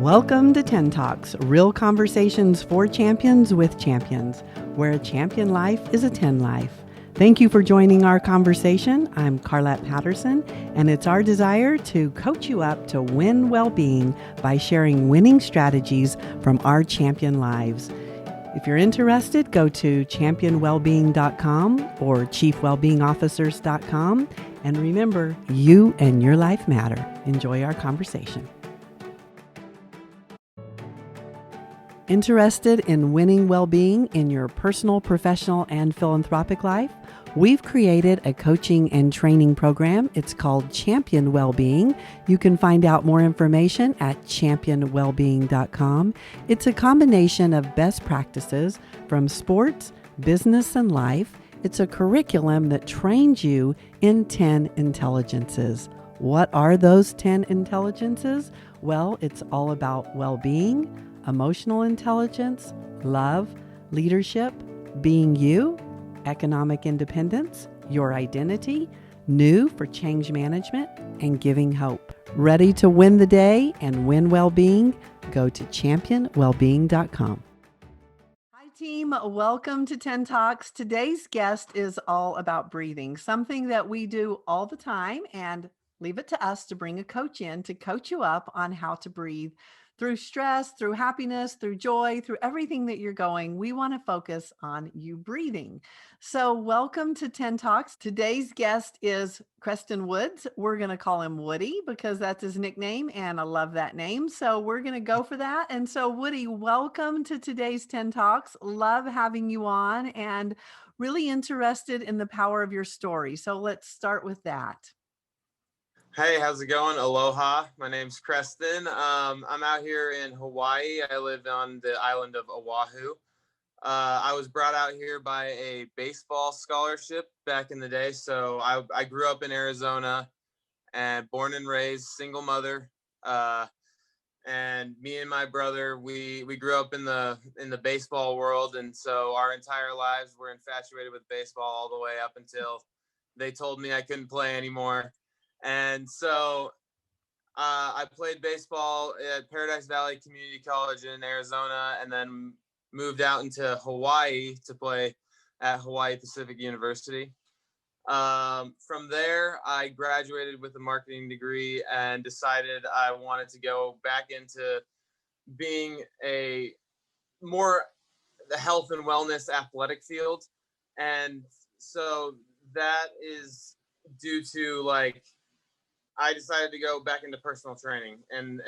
Welcome to 10 Talks, real conversations for champions with champions, where a champion life is a 10 life. Thank you for joining our conversation. I'm Carlette Patterson, and it's our desire to coach you up to win well-being by sharing winning strategies from our champion lives. If you're interested, go to championwellbeing.com or chiefwellbeingofficers.com. And remember, you and your life matter. Enjoy our conversation. Interested in winning well-being in your personal, professional, and philanthropic life? We've created a coaching and training program. It's called Champion Wellbeing. You can find out more information at championwellbeing.com. It's a combination of best practices from sports, business, and life. It's a curriculum that trains you in 10 intelligences. What are those 10 intelligences? Well, it's all about well-being, emotional intelligence, love, leadership, being you, economic independence, your identity, new for change management, and giving hope. Ready to win the day and win well-being? Go to championwellbeing.com. Hi team, welcome to 10 Talks. Today's guest is all about breathing, something that we do all the time, and leave it to us to bring a coach in to coach you up on how to breathe through stress, through happiness, through joy, through everything that you're going. We want to focus on you breathing. So welcome to 10 Talks. Today's guest is Kreston Woods. We're going to call him Woody because that's his nickname, and I love that name. So we're going to go for that. And so Woody, welcome to today's 10 Talks. Love having you on and really interested in the power of your story. So let's start with that. Hey, how's it going? Aloha. My name's Kreston. I'm out here in Hawaii. I live on the island of Oahu. I was brought out here by a baseball scholarship back in the day. So I grew up in Arizona and born and raised, single mother. And me and my brother, we grew up in the baseball world. And so our entire lives were infatuated with baseball all the way up until they told me I couldn't play anymore. And so I played baseball at Paradise Valley Community College in Arizona and then moved out into Hawaii to play at Hawaii Pacific University. From there, I graduated with a marketing degree and decided I wanted to go back into being the health and wellness athletic field. And so that is due to I decided to go back into personal training and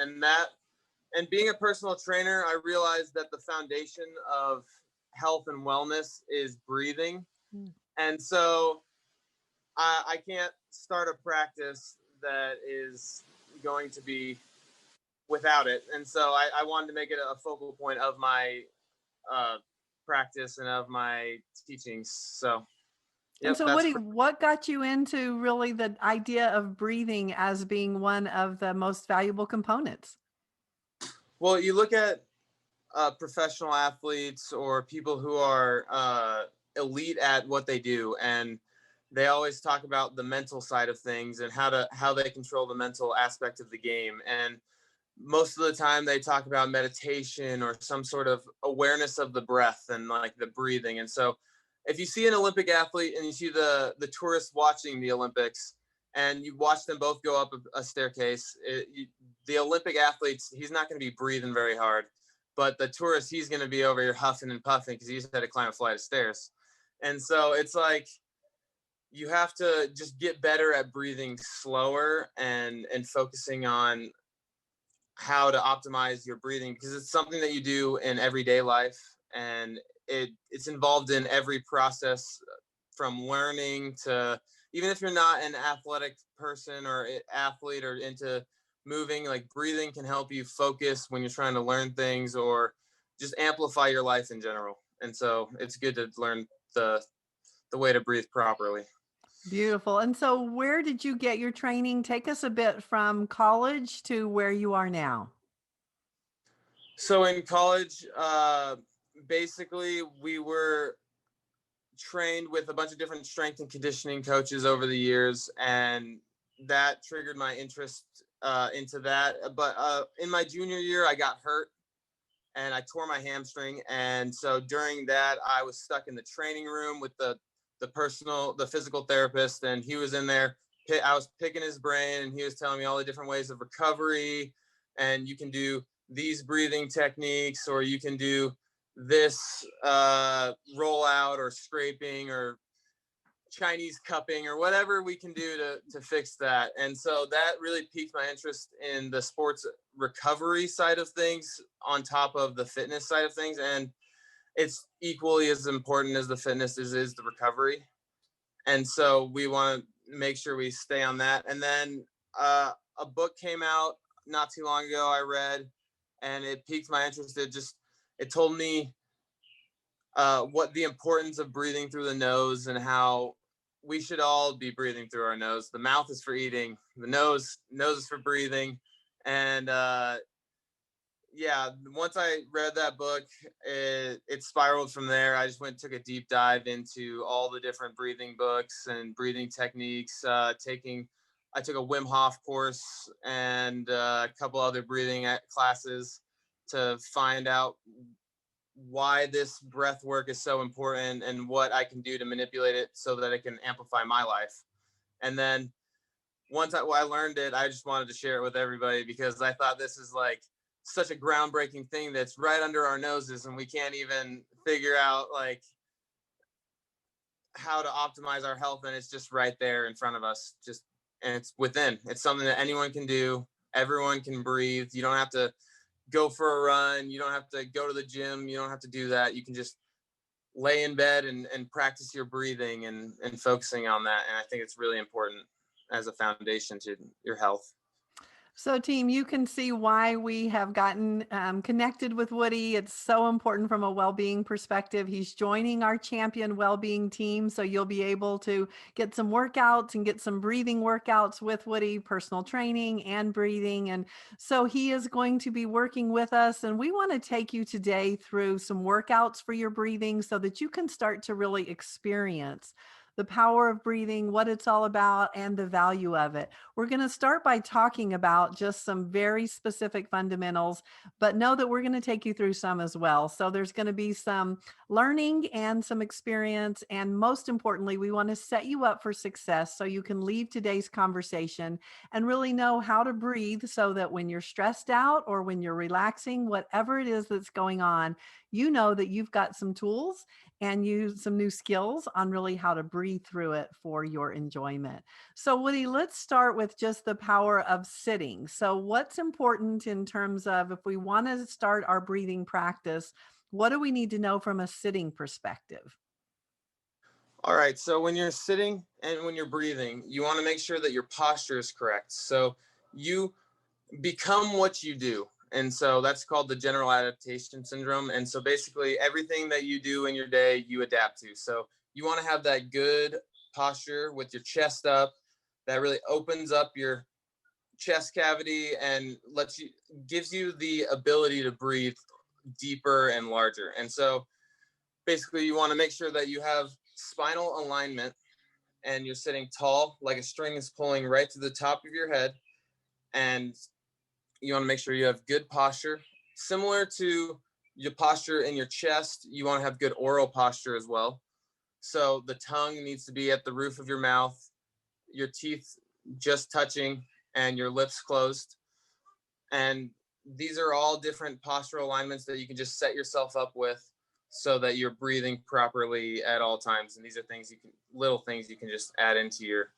being a personal trainer, I realized that the foundation of health and wellness is breathing. And so I can't start a practice that is going to be without it. And so I wanted to make it a focal point of my practice and of my teachings. So and so what got you into really the idea of breathing as being one of the most valuable components? Well, you look at professional athletes or people who are elite at what they do, and they always talk about the mental side of things and how they control the mental aspect of the game. And most of the time they talk about meditation or some sort of awareness of the breath and the breathing. And so if you see an Olympic athlete and you see the tourists watching the Olympics and you watch them both go up a staircase, the Olympic athletes, he's not going to be breathing very hard, but the tourist, he's going to be over here huffing and puffing because he's had to climb a flight of stairs. And so it's you have to just get better at breathing slower and focusing on how to optimize your breathing, because it's something that you do in everyday life, and it's involved in every process from learning to, even if you're not an athletic person or athlete or into moving, breathing can help you focus when you're trying to learn things or just amplify your life in general. And so it's good to learn the way to breathe properly. Beautiful. And so where did you get your training? Take us a bit from college to where you are now. So in college, basically we were trained with a bunch of different strength and conditioning coaches over the years, and that triggered my interest into that. But in my junior year, I got hurt and I tore my hamstring. And so during that, I was stuck in the training room with the physical therapist, and he was in there. I was picking his brain, and he was telling me all the different ways of recovery. And you can do these breathing techniques, or you can do this rollout or scraping or Chinese cupping or whatever we can do to fix that. And so that really piqued my interest in the sports recovery side of things on top of the fitness side of things. And it's equally as important as the fitness is the recovery. And so we want to make sure we stay on that. And then a book came out not too long ago I read, and it piqued my interest. It told me what the importance of breathing through the nose and how we should all be breathing through our nose. The mouth is for eating, the nose is for breathing. And yeah, once I read that book, it spiraled from there. I just took a deep dive into all the different breathing books and breathing techniques. I took a Wim Hof course and a couple other breathing classes to find out why this breath work is so important and what I can do to manipulate it so that it can amplify my life. And then once I learned it, I just wanted to share it with everybody because I thought this is like such a groundbreaking thing that's right under our noses, and we can't even figure out like how to optimize our health. And it's just right there in front of us. And it's something that anyone can do. Everyone can breathe. You don't have to go for a run. You don't have to go to the gym. You don't have to do that. You can just lay in bed and practice your breathing and focusing on that. And I think it's really important as a foundation to your health. So team, you can see why we have gotten connected with Woody. It's so important from a well-being perspective. He's joining our champion well-being team. So you'll be able to get some workouts and get some breathing workouts with Woody, personal training and breathing. And so he is going to be working with us. And we want to take you today through some workouts for your breathing so that you can start to really experience the power of breathing, what it's all about, and the value of it. We're going to start by talking about just some very specific fundamentals, but know that we're going to take you through some as well. So there's going to be some learning and some experience. And most importantly, we want to set you up for success so you can leave today's conversation and really know how to breathe so that when you're stressed out or when you're relaxing, whatever it is that's going on, you know that you've got some tools and use some new skills on really how to breathe through it for your enjoyment. So Woody, let's start with just the power of sitting. So what's important in terms of if we want to start our breathing practice, what do we need to know from a sitting perspective? All right. So when you're sitting and when you're breathing, you want to make sure that your posture is correct. So you become what you do. And so that's called the general adaptation syndrome. And so basically everything that you do in your day, you adapt to. So you want to have that good posture with your chest up that really opens up your chest cavity and gives you the ability to breathe deeper and larger. And so basically you want to make sure that you have spinal alignment and you're sitting tall, like a string is pulling right to the top of your head. And you want to make sure you have good posture. Similar to your posture in your chest, you want to have good oral posture as well. So the tongue needs to be at the roof of your mouth, your teeth just touching, and your lips closed. And these are all different postural alignments that you can just set yourself up with so that you're breathing properly at all times. And these are little things you can just add into your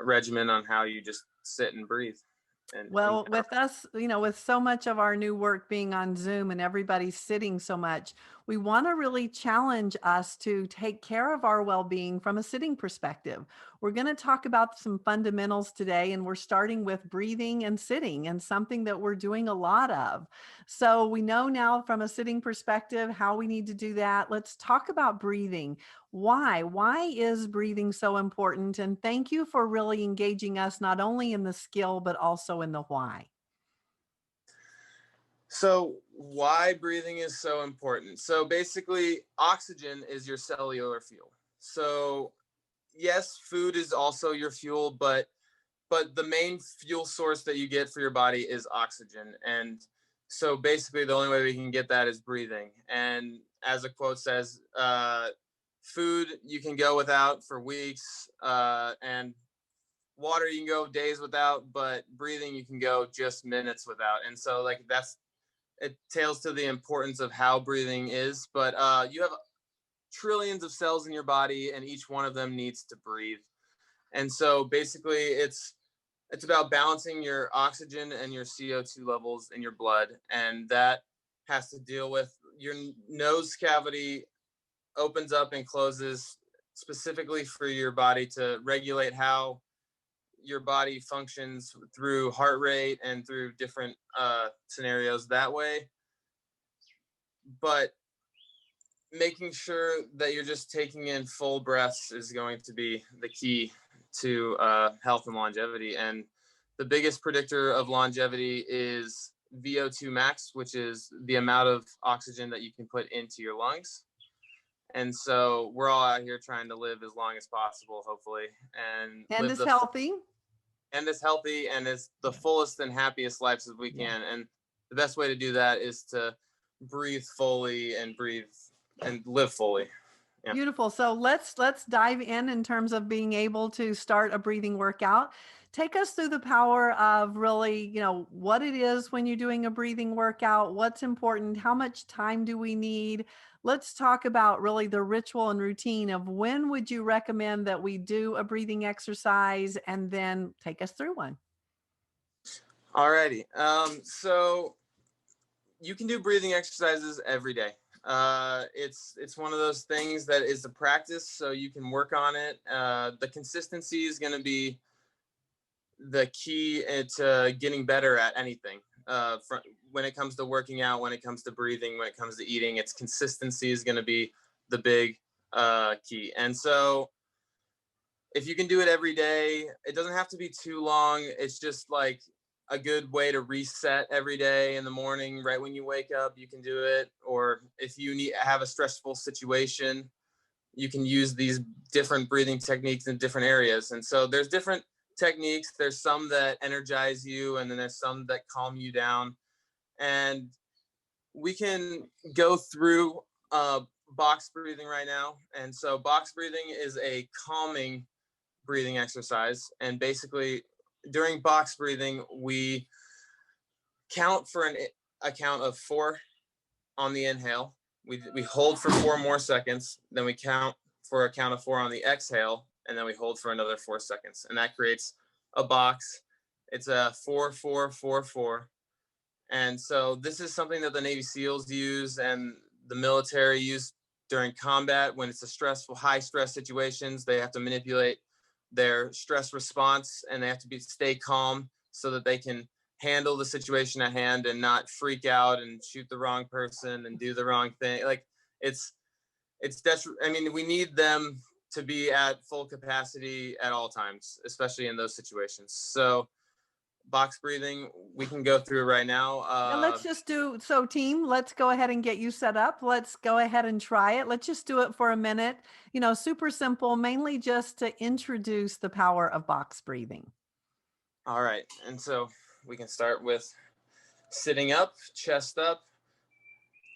regimen on how you just sit and breathe. Well, with us, with so much of our new work being on Zoom and everybody sitting so much, we want to really challenge us to take care of our well-being from a sitting perspective. We're going to talk about some fundamentals today, and we're starting with breathing and sitting, and something that we're doing a lot of. So we know now from a sitting perspective how we need to do that. Let's talk about breathing. Why? Why is breathing so important? And thank you for really engaging us not only in the skill, but also in the why. So why breathing is so important. So basically oxygen is your cellular fuel. So yes, food is also your fuel, but but the main fuel source that you get for your body is oxygen. And so basically the only way we can get that is breathing. And as a quote says, food you can go without for weeks, and water you can go days without, but breathing you can go just minutes without. And so like it tails to the importance of how breathing is. But you have trillions of cells in your body, and each one of them needs to breathe. And so basically it's about balancing your oxygen and your CO2 levels in your blood. And that has to deal with your nose cavity opens up and closes specifically for your body to regulate how your body functions through heart rate and through different scenarios that way. But making sure that you're just taking in full breaths is going to be the key to health and longevity. And the biggest predictor of longevity is VO2 max, which is the amount of oxygen that you can put into your lungs. And so we're all out here trying to live as long as possible, hopefully, and live as healthy. As healthy and as the fullest and happiest lives as we can. And the best way to do that is to breathe fully and live fully. Yeah. Beautiful. So let's dive in terms of being able to start a breathing workout. Take us through the power of really, what it is when you're doing a breathing workout, what's important, how much time do we need? Let's talk about really the ritual and routine of when would you recommend that we do a breathing exercise, and then take us through one. Alrighty. So you can do breathing exercises every day. It's one of those things that is a practice, so you can work on it. The consistency is going to be the key to getting better at anything. When it comes to working out, when it comes to breathing, when it comes to eating, it's consistency is going to be the big key. And so if you can do it every day, it doesn't have to be too long. It's just like a good way to reset every day in the morning, right when you wake up, you can do it. Or if you have a stressful situation, you can use these different breathing techniques in different areas. And so there's different techniques. There's some that energize you, and then there's some that calm you down. And we can go through box breathing right now. And so box breathing is a calming breathing exercise. And basically during box breathing, we count for a count of 4 on the inhale. We hold for 4 more seconds. Then we count for a count of 4 on the exhale. And then we hold for another 4 seconds. And that creates a box. It's a 4-4-4-4. And so this is something that the Navy SEALs use and the military use during combat when it's a stressful, high stress situations. They have to manipulate their stress response, and they have to stay calm so that they can handle the situation at hand and not freak out and shoot the wrong person and do the wrong thing. Like we need them to be at full capacity at all times, especially in those situations. So box breathing, we can go through right now. Let's just do, so team, let's go ahead and get you set up. Let's go ahead and try it. Let's just do it for a minute. Super simple, mainly just to introduce the power of box breathing. All right. And so we can start with sitting up, chest up.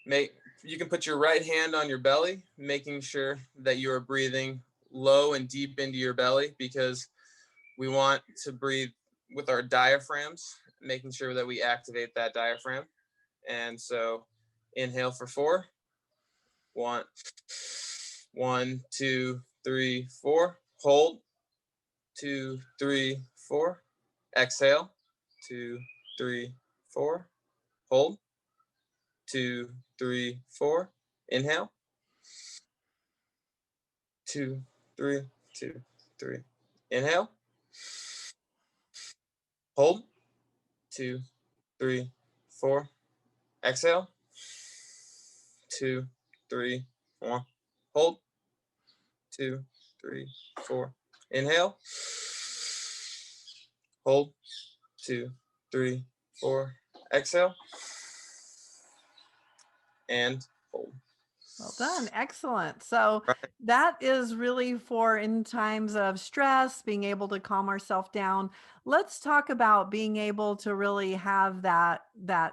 You can put your right hand on your belly, making sure that you are breathing low and deep into your belly, because we want to breathe with our diaphragms, making sure that we activate that diaphragm. And so inhale for 4. 1, 2, 3, 4. Hold. 2, 3, 4. Exhale. 2, 3, 4. Hold. 2, 3, 4. Inhale. 2, 3, 2, 3. Inhale. Hold. 2, 3, 4. Exhale. 2, 3, 4. Hold. 2, 3, 4. Inhale. Hold. 2, 3, 4. Exhale. And hold. Well done. Excellent. So Right. that is really for in times of stress, being able to calm ourselves down. Let's talk about being able to really have that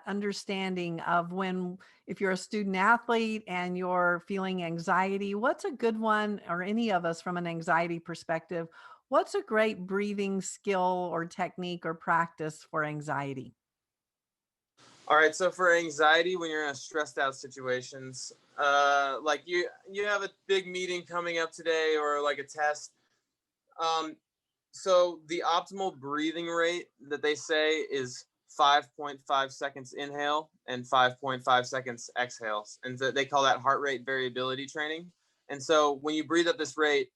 understanding of when, if you're a student athlete and you're feeling anxiety, what's a good one, or any of us from an anxiety perspective, what's a great breathing skill or technique or practice for anxiety? All right. So for anxiety, when you're in a stressed out situations, like you have a big meeting coming up today or like a test. Um, so the optimal breathing rate that they say is 5.5 seconds inhale and 5.5 seconds exhales. And they call that heart rate variability training. And so when you breathe at this rate,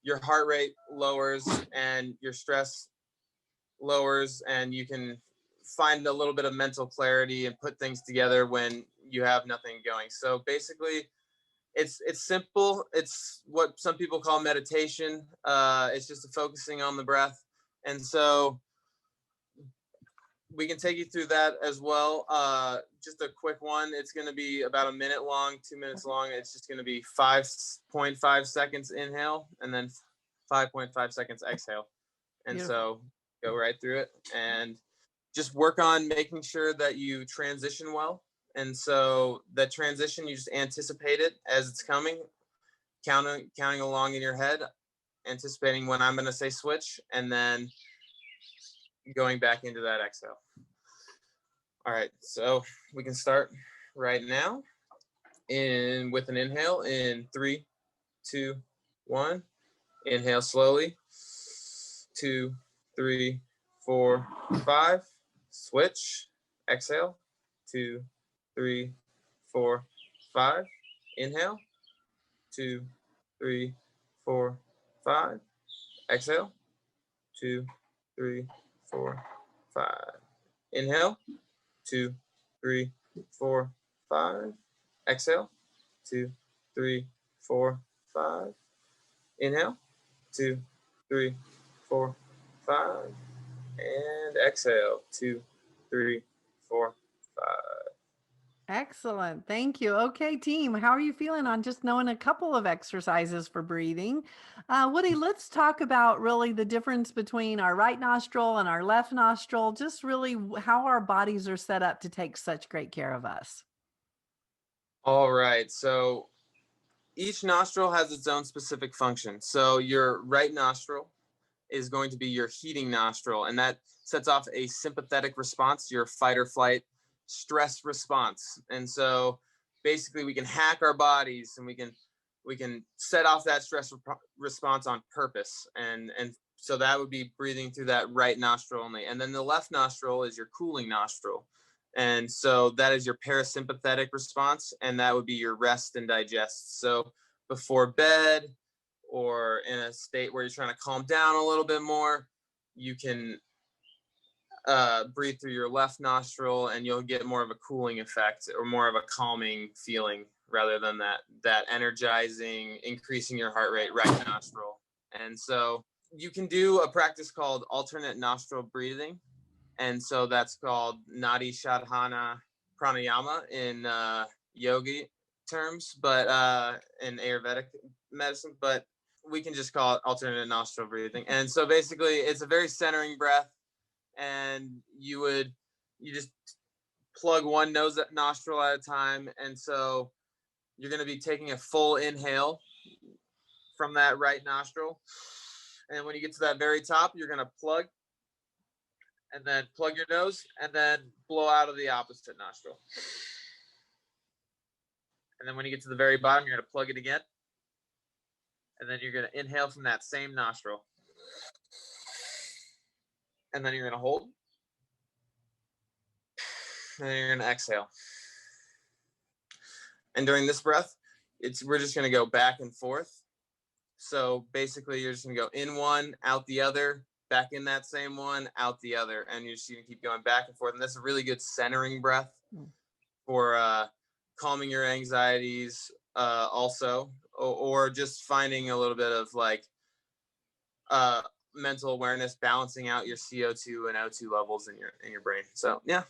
your heart rate lowers and your stress lowers, and you can find a little bit of mental clarity and put things together when you have nothing going. So basically, it's simple. It's what some people call meditation. It's just focusing on the breath, and so we can take you through that as well. Just a quick one. It's going to be about a minute long, 2 minutes long. It's just going to be 5.5 seconds inhale and then 5.5 seconds exhale. And Beautiful. so go right through it and just work on making sure that you transition well. And so that transition, you just anticipate it as it's coming, counting along in your head, anticipating when I'm going to say switch, and then going back into that exhale. All right, so we can start right now with an inhale in 3, 2, 1. Inhale slowly. 2, 3, 4, 5. Switch. Exhale. 2, 3, 4, 5. Inhale. 2, 3, 4, 5. Exhale. 2, 3, 4, 5. Inhale. 2, 3, 4, 5. Exhale. 2, 3, 4, 5. Inhale. 2, 3, 4, 5. And exhale. 2, 3, 4, 5. Excellent. Thank you. Okay, team, how are you feeling on just knowing a couple of exercises for breathing? Woody, let's talk about really the difference between our right nostril and our left nostril, just really how our bodies are set up to take such great care of us. All right. So each nostril has its own specific function. So your right nostril is going to be your heating nostril, and that sets off a sympathetic response, your fight or flight stress response. And so basically we can hack our bodies and we can set off that stress response on purpose. And so that would be breathing through that right nostril only. And then the left nostril is your cooling nostril. And so that is your parasympathetic response, and that would be your rest and digest. So before bed, or in a state where you're trying to calm down a little bit more, you can breathe through your left nostril, and you'll get more of a cooling effect or more of a calming feeling rather than that energizing, increasing your heart rate right nostril. And so you can do a practice called alternate nostril breathing. And so that's called Nadi Shodhana Pranayama in yogi terms, but in Ayurvedic medicine, but we can just call it alternate nostril breathing. And so basically it's a very centering breath, and you just plug one nostril at a time. And so you're going to be taking a full inhale from that right nostril. And when you get to that very top, you're going to plug, and then plug your nose, and then blow out of the opposite nostril. And then when you get to the very bottom, you're going to plug it again. And then you're going to inhale from that same nostril. And then you're going to hold. And then you're going to exhale. And during this breath, we're just going to go back and forth. So basically, you're just going to go in one, out the other, back in that same one, out the other. And you're just going to keep going back and forth. And that's a really good centering breath for calming your anxieties also, or just finding a little bit of like mental awareness, balancing out your CO2 and O2 levels in your brain. So yeah.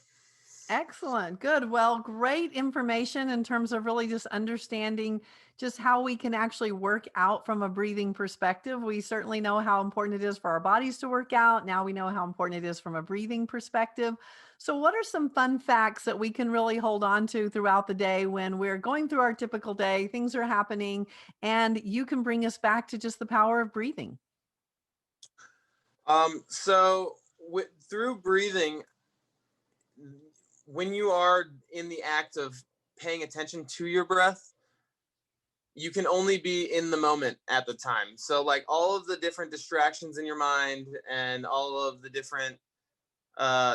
Excellent. Good. Well, great information in terms of really just understanding just how we can actually work out from a breathing perspective. We certainly know how important it is for our bodies to work out. Now we know how important it is from a breathing perspective. So, what are some fun facts that we can really hold on to throughout the day when we're going through our typical day, things are happening, and you can bring us back to just the power of breathing? So through breathing, when you are in the act of paying attention to your breath, you can only be in the moment at the time. So like all of the different distractions in your mind and all of the different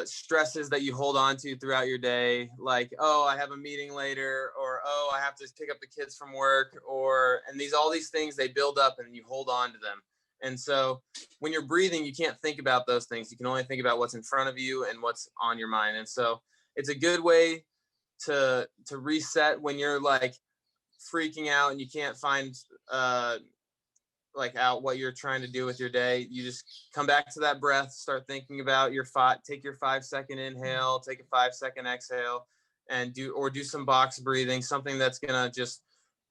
stresses that you hold on to throughout your day, like, oh, I have a meeting later, or oh, I have to pick up the kids from work, and all these things, they build up and you hold on to them. And so when you're breathing, you can't think about those things. You can only think about what's in front of you and what's on your mind. And so it's a good way to reset when you're like freaking out and you can't find out what you're trying to do with your day. You just come back to that breath, start thinking about take your 5-second inhale, take a 5-second exhale, and do some box breathing, something that's gonna just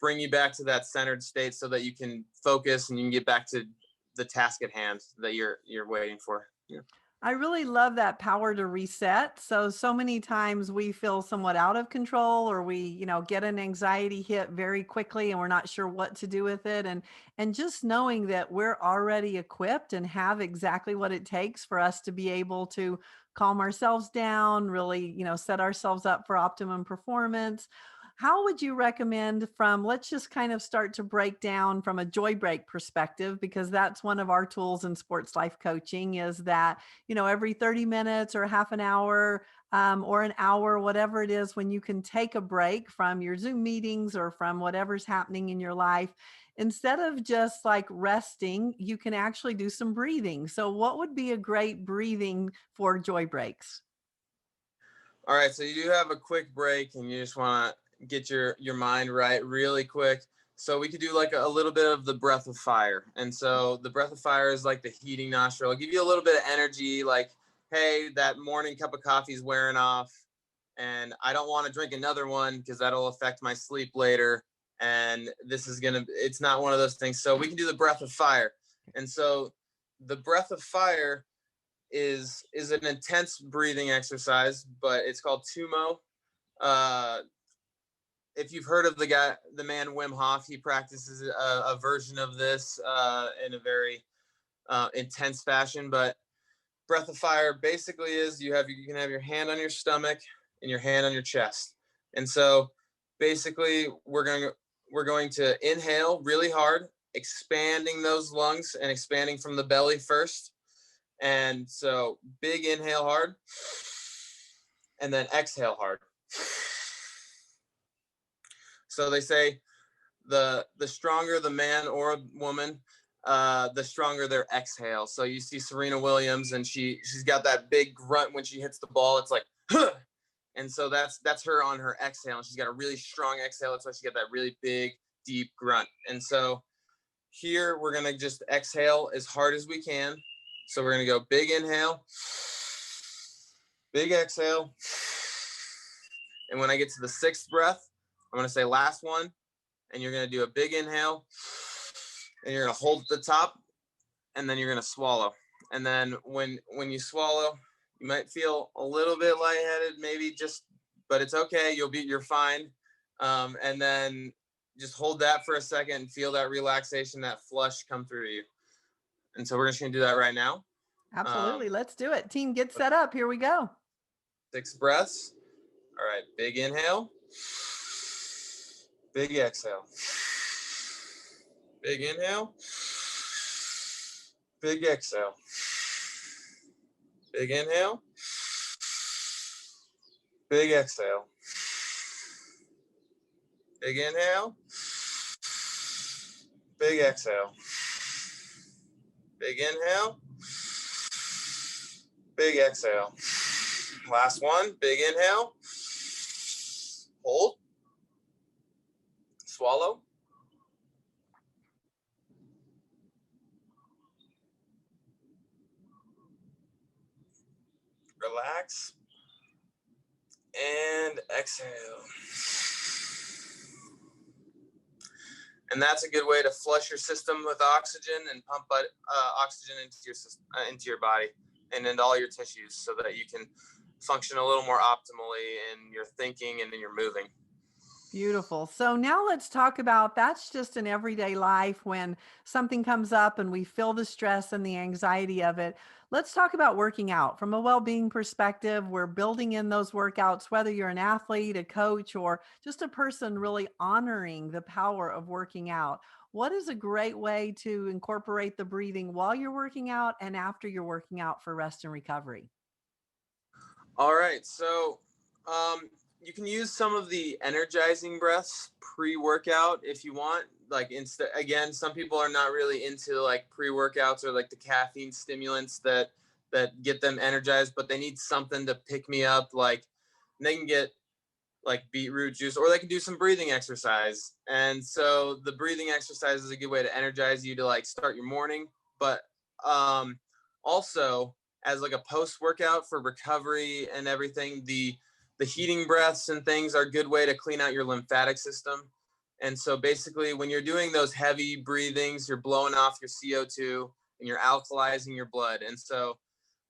bring you back to that centered state so that you can focus and you can get back to the task at hand that you're waiting for. Yeah. I really love that power to reset. So many times we feel somewhat out of control, or we, get an anxiety hit very quickly and we're not sure what to do with it. And just knowing that we're already equipped and have exactly what it takes for us to be able to calm ourselves down, really, set ourselves up for optimum performance. How would you recommend let's just kind of start to break down from a joy break perspective, because that's one of our tools in sports life coaching, is that every 30 minutes or half an hour or an hour, whatever it is, when you can take a break from your Zoom meetings or from whatever's happening in your life, instead of just like resting, you can actually do some breathing. So what would be a great breathing for joy breaks? All right, so you do have a quick break and you just want to get your mind right really quick. So we could do like a little bit of the breath of fire. And so the breath of fire is like the heating nostril. It'll give you a little bit of energy, like, hey, that morning cup of coffee is wearing off and I don't want to drink another one because that'll affect my sleep later. And it's not one of those things. So we can do the breath of fire. And so the breath of fire is an intense breathing exercise, but it's called Tumo. If you've heard of the man Wim Hof, he practices a version of this in a very intense fashion. But breath of fire basically is you can have your hand on your stomach and your hand on your chest, and so basically we're going to inhale really hard, expanding those lungs and expanding from the belly first. And so big inhale hard and then exhale hard. So they say the stronger the man or woman, the stronger their exhale. So you see Serena Williams and she's got that big grunt when she hits the ball. It's like, huh! And so that's her on her exhale. And she's got a really strong exhale. That's why she got that really big, deep grunt. And so here we're going to just exhale as hard as we can. So we're going to go big inhale, big exhale. And when I get to the 6th breath, I'm going to say last one. And you're going to do a big inhale. And you're going to hold at the top. And then you're going to swallow. And then when you swallow, you might feel a little bit lightheaded, but it's okay. You're fine. And then just hold that for a second and feel that relaxation, that flush come through you. And so we're just going to do that right now. Absolutely. Let's do it. Team, get set up. Here we go. 6 breaths. All right. Big inhale. Big exhale. Big inhale. Big exhale. Big inhale. Big exhale. Big inhale. Big exhale. Big inhale. Big exhale. Last one. Big inhale. Hold. Swallow. Relax. And exhale. And that's a good way to flush your system with oxygen and pump oxygen into your system, into your body and into all your tissues, so that you can function a little more optimally in your thinking and in your moving. Beautiful. So now let's talk about, that's just in everyday life when something comes up and we feel the stress and the anxiety of it. Let's talk about working out from a well-being perspective. We're building in those workouts, whether you're an athlete, a coach, or just a person really honoring the power of working out. What is a great way to incorporate the breathing while you're working out and after you're working out for rest and recovery? All right. So you can use some of the energizing breaths pre-workout if you want. Like, again, some people are not really into like pre-workouts or like the caffeine stimulants that get them energized, but they need something to pick me up. Like, they can get like beetroot juice, or they can do some breathing exercise. And so the breathing exercise is a good way to energize you to like start your morning. But also, as like a post workout for recovery and everything, the heating breaths and things are a good way to clean out your lymphatic system. And so basically, when you're doing those heavy breathings, you're blowing off your CO2 and you're alkalizing your blood. And so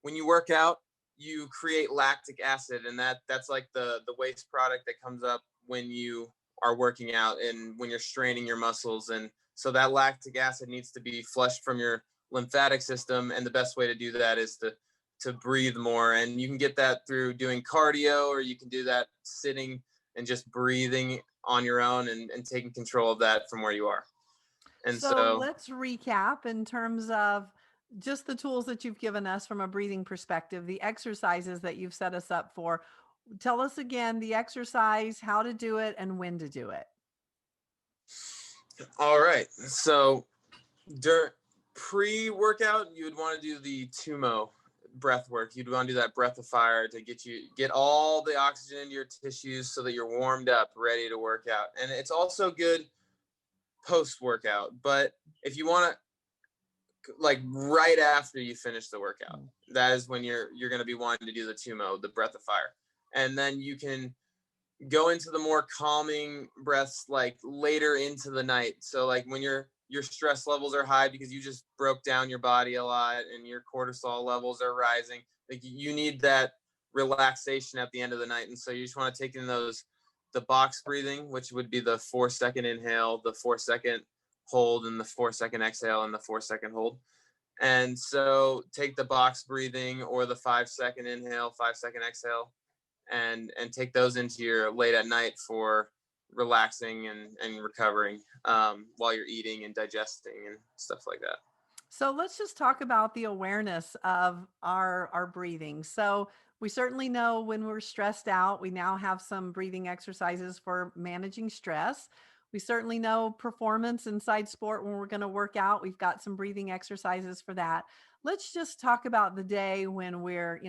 when you work out, you create lactic acid, and that's like the waste product that comes up when you are working out and when you're straining your muscles. And so that lactic acid needs to be flushed from your lymphatic system, and the best way to do that is to breathe more. And you can get that through doing cardio, or you can do that sitting and just breathing on your own and taking control of that from where you are. And So so, let's recap in terms of just the tools that you've given us from a breathing perspective, the exercises that you've set us up for. Tell us again the exercise, how to do it, and when to do it. all right. So during pre-workout, you would want to do the Tumo breath work. You'd want to do that breath of fire to get all the oxygen into your tissues so that you're warmed up, ready to work out. And it's also good post-workout. But if you want to, like right after you finish the workout, that is when you're going to be wanting to do the Tumo, the breath of fire. And then you can go into the more calming breaths like later into the night. So like when your stress levels are high because you just broke down your body a lot and your cortisol levels are rising, like you need that relaxation at the end of the night. And so you just want to take in the box breathing, which would be the 4-second inhale, the 4-second hold, and the 4-second exhale, and the 4-second hold. And so take the box breathing or the 5-second inhale, 5-second exhale, and take those into your late at night for relaxing and recovering while you're eating and digesting and stuff like that. So let's just talk about the awareness of our breathing. So we certainly know when we're stressed out, we now have some breathing exercises for managing stress. We certainly know performance inside sport when we're going to work out. We've got some breathing exercises for that. Let's just talk about the day when we're,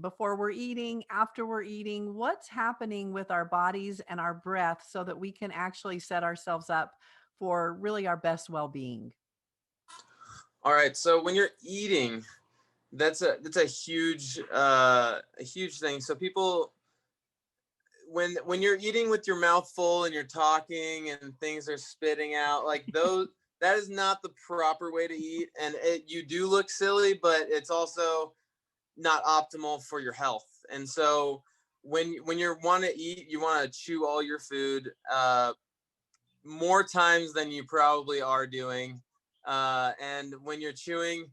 before we're eating, after we're eating, what's happening with our bodies and our breath so that we can actually set ourselves up for really our best well-being. All right. So when you're eating, that's a huge thing. So people, when you're eating with your mouth full and you're talking and things are spitting out, like those, that is not the proper way to eat. And you do look silly, but it's also not optimal for your health. And so when you want to eat, you want to chew all your food more times than you probably are doing. And when you're chewing,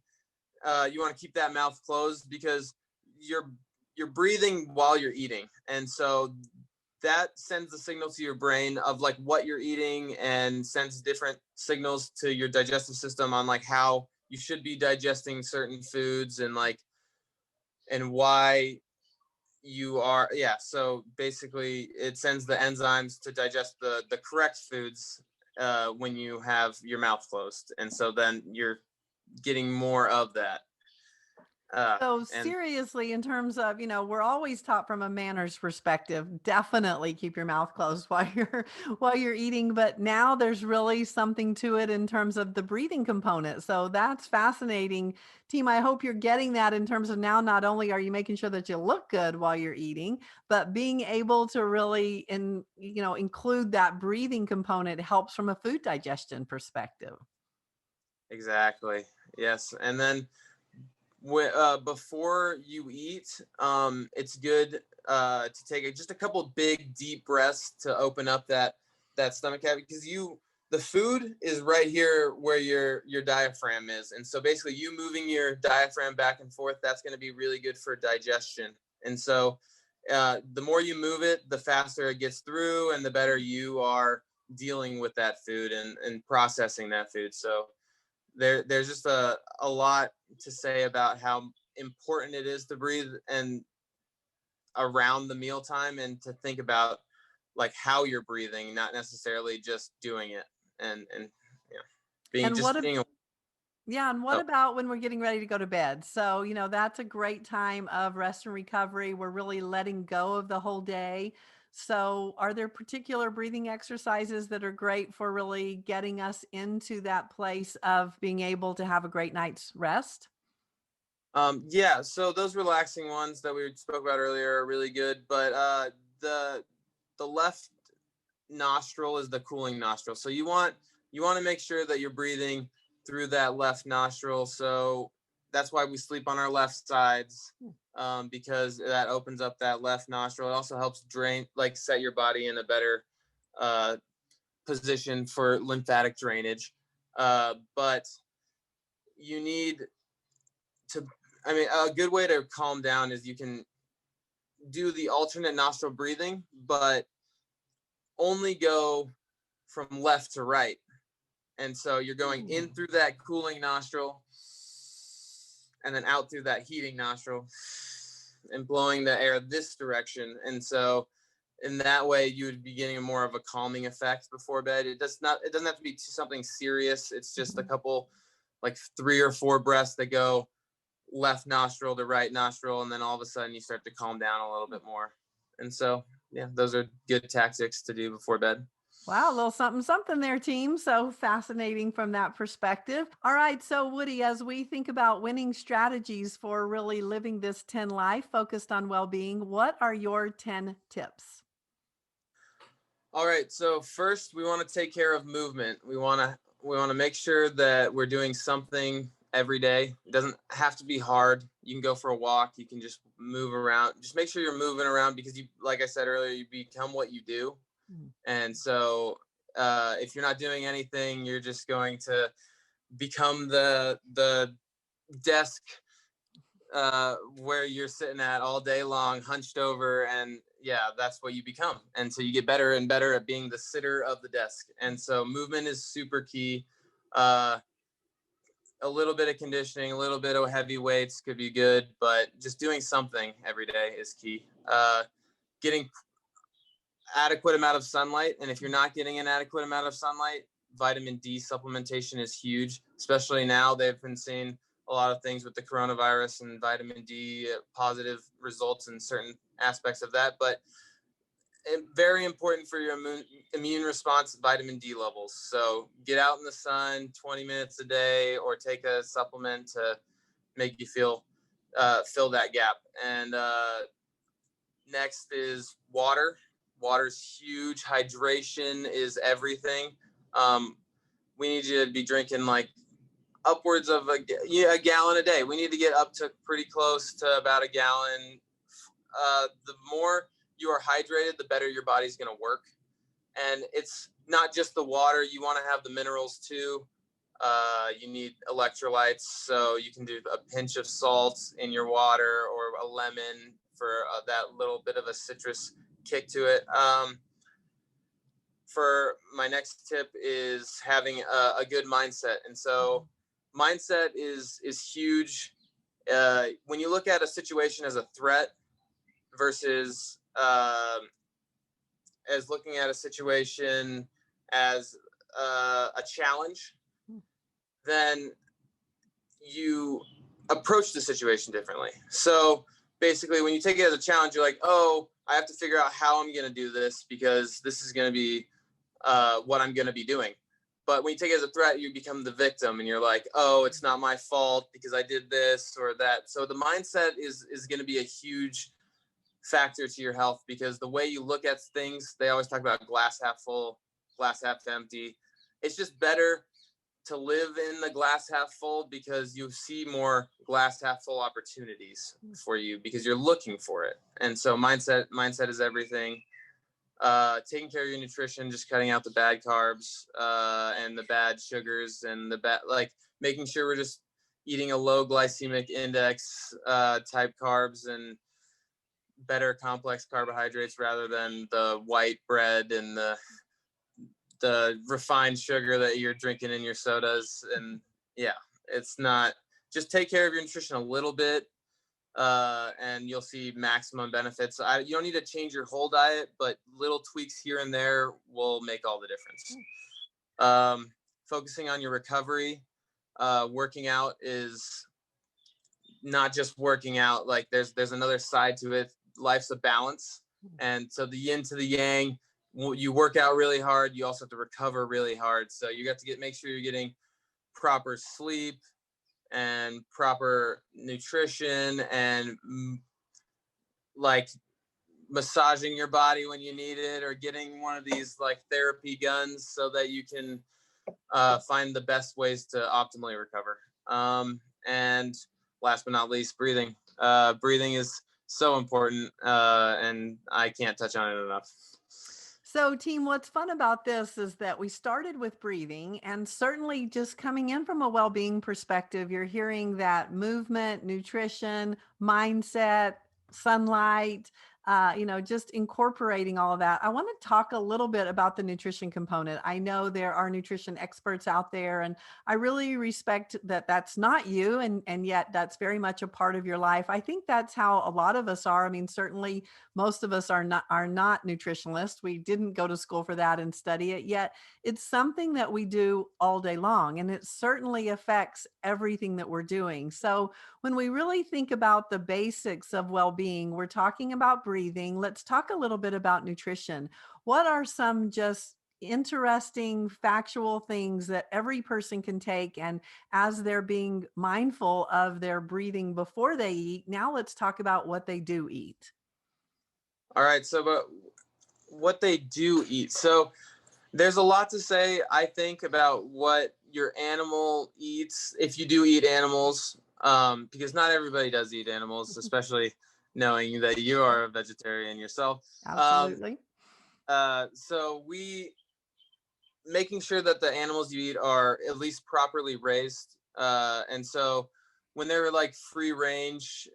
you want to keep that mouth closed because you're breathing while you're eating. And so that sends a signal to your brain of like what you're eating and sends different signals to your digestive system on like how you should be digesting certain foods and like and why you are. So basically it sends the enzymes to digest the correct foods when you have your mouth closed, and so then you're getting more of that. So And seriously, in terms of, we're always taught from a manners perspective, definitely keep your mouth closed while you're eating, but now there's really something to it in terms of the breathing component. So that's fascinating. Team, I hope you're getting that in terms of now not only are you making sure that you look good while you're eating, but being able to really include that breathing component helps from a food digestion perspective. exactly. Yes. And then before you eat, it's good to take just a couple big deep breaths to open up that stomach cavity, because the food is right here where your diaphragm is, and so basically you moving your diaphragm back and forth, that's going to be really good for digestion. And so the more you move it, the faster it gets through, and the better you are dealing with that food and processing that food. So there's just a lot to say about how important it is to breathe and around the mealtime, and to think about like how you're breathing, not necessarily just doing it, and yeah, And what being Yeah, and what oh, about when we're getting ready to go to bed? So, that's a great time of rest and recovery. We're really letting go of the whole day. So, are there particular breathing exercises that are great for really getting us into that place of being able to have a great night's rest? yeah, so those relaxing ones that we spoke about earlier are really good, but the the left nostril is the cooling nostril. So you want to make sure that you're breathing through that left nostril. So that's why we sleep on our left sides, because that opens up that left nostril. It also helps drain, like set your body in a better uh, position for lymphatic drainage. But you need to, I mean, a good way to calm down is you can do the alternate nostril breathing, but only go from left to right. And so you're going in through that cooling nostril and then out through that heating nostril and blowing the air this direction. And so in that way, you would be getting more of a calming effect before bed. It doesn't have to be something serious. It's just a couple, like 3 or 4 breaths that go left nostril to right nostril. And then all of a sudden you start to calm down a little bit more. And so, yeah, those are good tactics to do before bed. Wow, a little something, something there, team. So fascinating from that perspective. All right. So, Woody, as we think about winning strategies for really living this 10 life focused on well being, what are your 10 tips? All right. So first, we want to take care of movement. We want to make sure that we're doing something every day. It doesn't have to be hard. You can go for a walk. You can just move around. Just make sure you're moving around, because like I said earlier, you become what you do. Mm. And so, if you're not doing anything, you're just going to become the desk where you're sitting at all day long, hunched over, and yeah, that's what you become. And so you get better and better at being the sitter of the desk. And so movement is super key. Uh, a little bit of conditioning, a little bit of heavy weights could be good, but just doing something every day is key. Getting adequate amount of sunlight, and if you're not getting an adequate amount of sunlight, vitamin D supplementation is huge, especially now. They've been seeing a lot of things with the coronavirus, and vitamin D positive results in certain aspects of that, but very important for your immune response, vitamin D levels. So get out in the sun 20 minutes a day, or take a supplement to make you fill that gap. And next is water. Water's huge. Hydration is everything. Um, we need you to be drinking like upwards of a gallon a day. We need to get up to pretty close to about a gallon. The more you are hydrated, the better your body's going to work. And it's not just the water. You want to have the minerals too. You need electrolytes, so you can do a pinch of salt in your water, or a lemon for that little bit of a citrus kick to it. For my next tip is having a good mindset, and so mindset is huge. When you look at a situation as a threat versus as looking at a situation as a challenge, then you approach the situation differently. So basically, when you take it as a challenge, you're like, oh, I have to figure out how I'm going to do this because this is going to be what I'm going to be doing. But when you take it as a threat, you become the victim and you're like, oh, it's not my fault because I did this or that. So the mindset is going to be a huge factor to your health, because the way you look at things, they always talk about glass half full, glass half empty. It's just better to live in the glass half full because you see more glass half full opportunities for you because you're looking for it. And so mindset is everything. Taking care of your nutrition, just cutting out the bad carbs and the bad sugars and the bad, like making sure we're just eating a low glycemic index type carbs and better complex carbohydrates rather than the white bread and the refined sugar that you're drinking in your sodas. And yeah, it's not, just take care of your nutrition a little bit and you'll see maximum benefits. You don't need to change your whole diet, but little tweaks here and there will make all the difference. Focusing on your recovery, working out is not just working out. Like there's another side to it. Life's a balance. And so the yin to the yang, you work out really hard. You also have to recover really hard. So you have to make sure you're getting proper sleep and proper nutrition and like massaging your body when you need it, or getting one of these like therapy guns so that you can find the best ways to optimally recover. And last but not least, breathing. Breathing is so important, and I can't touch on it enough. So, team, what's fun about this is that we started with breathing, and certainly just coming in from a well-being perspective, you're hearing that movement, nutrition, mindset, sunlight, just incorporating all of that. I want to talk a little bit about the nutrition component. I know there are nutrition experts out there, and I really respect that that's not you, and yet that's very much a part of your life. I think that's how a lot of us are. I mean, certainly most of us are not nutritionalists. We didn't go to school for that and study it, yet it's something that we do all day long, and it certainly affects everything that we're doing. So when we really think about the basics of well-being, we're talking about breathing. Let's talk a little bit about nutrition. What are some just interesting factual things that every person can take, and as they're being mindful of their breathing before they eat? Now let's talk about what they do eat. All right. So, but what they do eat. So there's a lot to say, I think, about what your animal eats, if you do eat animals, because not everybody does eat animals, especially knowing that you are a vegetarian yourself. Absolutely. So making sure that the animals you eat are at least properly raised. And so when they're like free range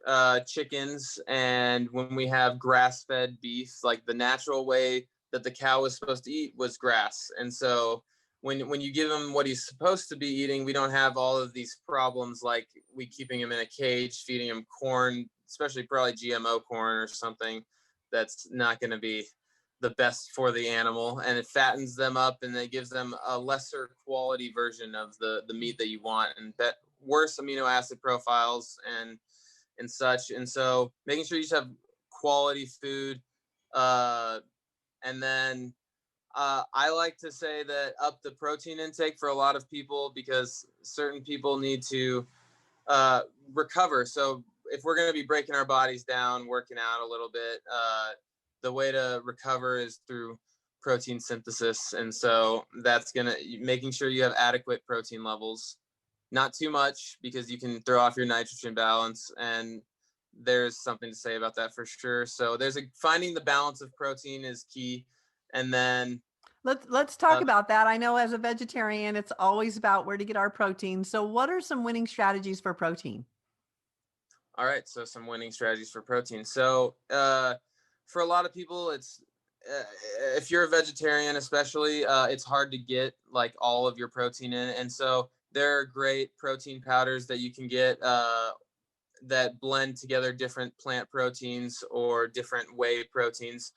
chickens, and when we have grass fed beef, like the natural way that the cow was supposed to eat was grass. And so when you give him what he's supposed to be eating, we don't have all of these problems like we keeping him in a cage, feeding him corn, especially probably GMO corn or something that's not going to be the best for the animal, and it fattens them up and it gives them a lesser quality version of the meat that you want, and that worse amino acid profiles and such. And so making sure you just have quality food. And then I like to say that up the protein intake for a lot of people, because certain people need to recover. So if we're going to be breaking our bodies down, working out a little bit, the way to recover is through protein synthesis. And so that's making sure you have adequate protein levels, not too much, because you can throw off your nitrogen balance. And there's something to say about that for sure. So finding the balance of protein is key. And then Let's talk about that. I know as a vegetarian, it's always about where to get our protein. So what are some winning strategies for protein? All right. So some winning strategies for protein. So for a lot of people, it's if you're a vegetarian, especially, it's hard to get like all of your protein in. And so there are great protein powders that you can get that blend together different plant proteins or different whey proteins.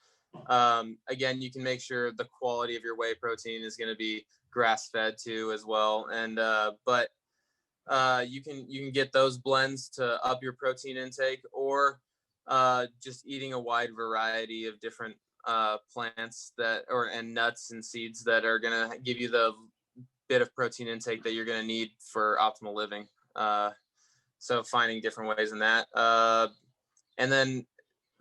Again, you can make sure the quality of your whey protein is going to be grass fed too as well. And but you can get those blends to up your protein intake, or just eating a wide variety of different plants and nuts and seeds that are going to give you the bit of protein intake that you're going to need for optimal living. So finding different ways in that. And then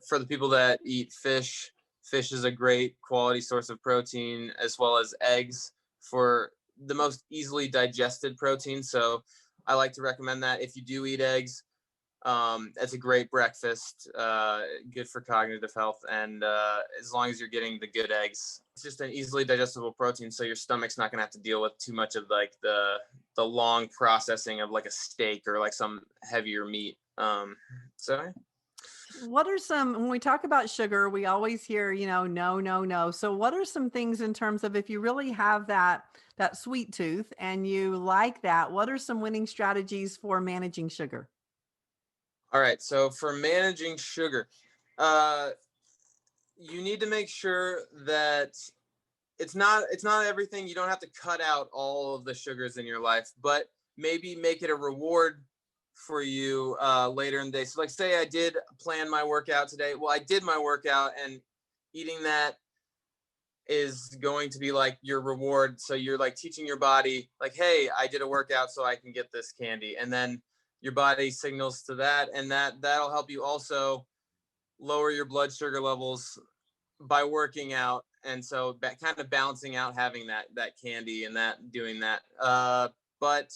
for the people that eat fish is a great quality source of protein, as well as eggs for the most easily digested protein. So I like to recommend that if you do eat eggs, it's a great breakfast, good for cognitive health. And as long as you're getting the good eggs, it's just an easily digestible protein. So your stomach's not going to have to deal with too much of like the long processing of like a steak or like some heavier meat. So What are some, when we talk about sugar, we always hear, no. So what are some things in terms of if you really have that sweet tooth and you like that, what are some winning strategies for managing sugar? All right. So for managing sugar, you need to make sure that it's not everything. You don't have to cut out all of the sugars in your life, but maybe make it a reward for you later in the day. So like say I did plan my workout today. Well, I did my workout, and eating that is going to be like your reward. So you're like teaching your body like, hey, I did a workout so I can get this candy. And then your body signals to that, and that'll help you also lower your blood sugar levels by working out. And so kind of balancing out having that candy and doing that. But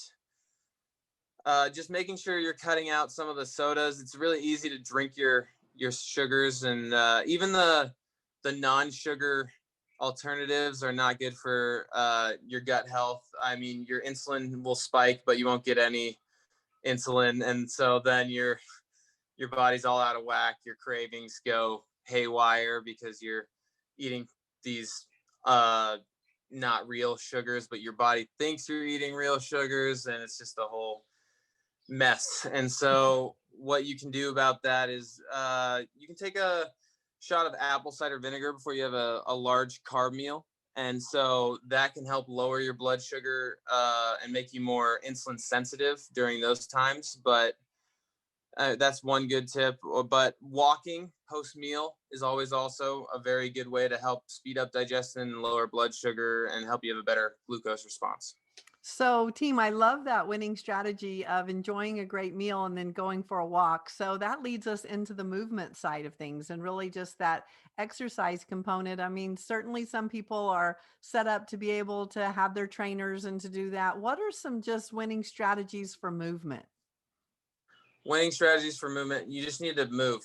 just making sure you're cutting out some of the sodas. It's really easy to drink your sugars, and even the non-sugar alternatives are not good for your gut health. I mean, your insulin will spike, but you won't get any insulin, and so then your body's all out of whack. Your cravings go haywire because you're eating these not real sugars, but your body thinks you're eating real sugars, and it's just a whole mess. And so what you can do about that is you can take a shot of apple cider vinegar before you have a large carb meal, and so that can help lower your blood sugar and make you more insulin sensitive during those times. But that's one good tip. But walking post meal is always also a very good way to help speed up digestion and lower blood sugar and help you have a better glucose response. So, team, I love that winning strategy of enjoying a great meal and then going for a walk. So that leads us into the movement side of things and really just that exercise component. I mean, certainly some people are set up to be able to have their trainers and to do that. What are some just winning strategies for movement? Winning strategies for movement, you just need to move.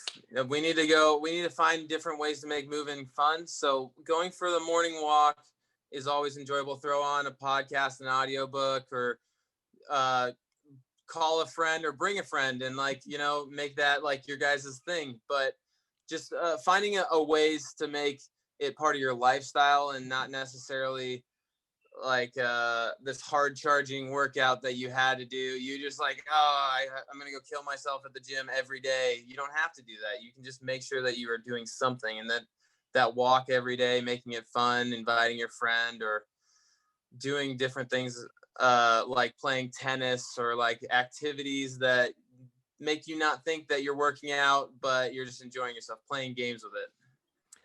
We need to find different ways to make moving fun. So going for the morning walk is always enjoyable. Throw on a podcast, an audiobook, or call a friend or bring a friend, and make that like your guys' thing. But just finding a ways to make it part of your lifestyle and not necessarily like this hard charging workout that you had to do. You just like, I'm gonna go kill myself at the gym every day. You don't have to do that. You can just make sure that you are doing something, and that walk every day, making it fun, inviting your friend, or doing different things like playing tennis, or like activities that make you not think that you're working out, but you're just enjoying yourself, playing games with it,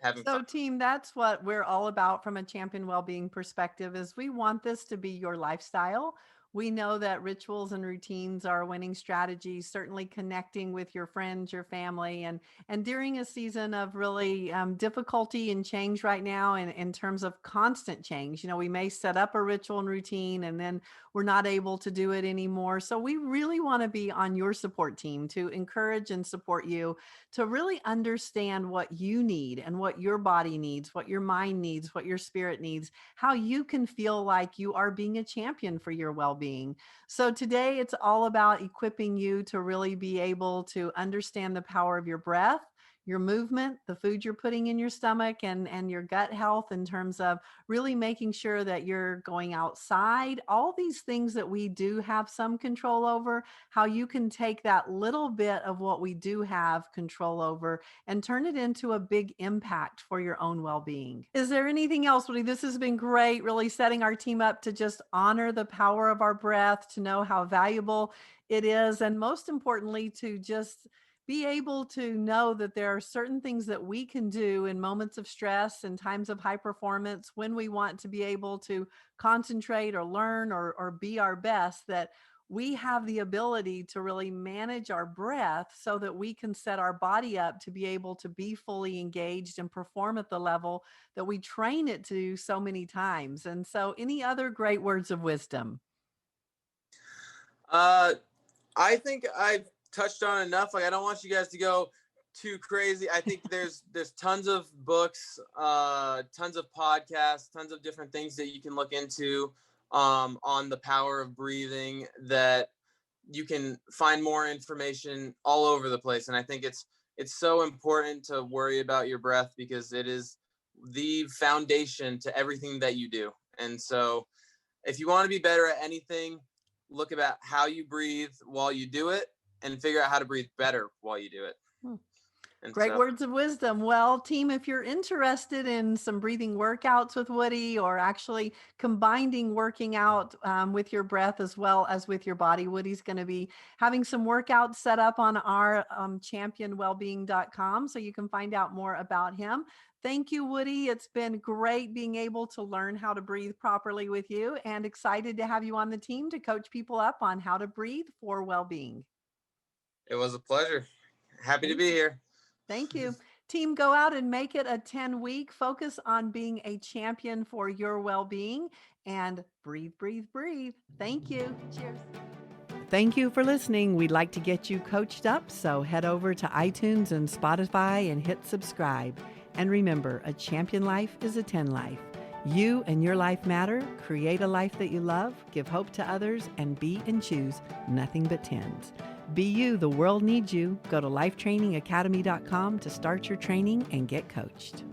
having So fun. team, that's what we're all about from a champion well-being perspective is we want this to be your lifestyle. We know that rituals and routines are winning strategies, certainly connecting with your friends, your family, and during a season of really difficulty and change right now, and in terms of constant change, we may set up a ritual and routine and then we're not able to do it anymore. So we really want to be on your support team to encourage and support you to really understand what you need and what your body needs, what your mind needs, what your spirit needs, how you can feel like you are being a champion for your well-being. So today it's all about equipping you to really be able to understand the power of your breath, your movement, the food you're putting in your stomach, and your gut health in terms of really making sure that you're going outside, all these things that we do have some control over, how you can take that little bit of what we do have control over and turn it into a big impact for your own well-being. Is there anything else, Woody? This has been great, really setting our team up to just honor the power of our breath, to know how valuable it is, and most importantly, to just be able to know that there are certain things that we can do in moments of stress and times of high performance when we want to be able to concentrate or learn or be our best, that we have the ability to really manage our breath so that we can set our body up to be able to be fully engaged and perform at the level that we train it to so many times. And so, any other great words of wisdom? I think I've touched on enough. Like, I don't want you guys to go too crazy. I think there's tons of books, tons of podcasts, tons of different things that you can look into on the power of breathing, that you can find more information all over the place. And I think it's so important to worry about your breath, because it is the foundation to everything that you do. And so if you want to be better at anything, look about how you breathe while you do it and figure out how to breathe better while you do it. Great words of wisdom. Well, team, if you're interested in some breathing workouts with Woody, or actually combining working out with your breath as well as with your body, Woody's going to be having some workouts set up on our championwellbeing.com, so you can find out more about him. Thank you, Woody. It's been great being able to learn how to breathe properly with you, and excited to have you on the team to coach people up on how to breathe for well-being. It was a pleasure. Happy to be here. Thank you. Team, go out and make it a 10-week. Focus on being a champion for your well-being, and breathe, breathe, breathe. Thank you. Cheers. Thank you for listening. We'd like to get you coached up, so head over to iTunes and Spotify and hit subscribe. And remember, a champion life is a 10 life. You and your life matter. Create a life that you love, give hope to others, and be and choose nothing but 10s. Be you, the world needs you. Go to lifetrainingacademy.com to start your training and get coached.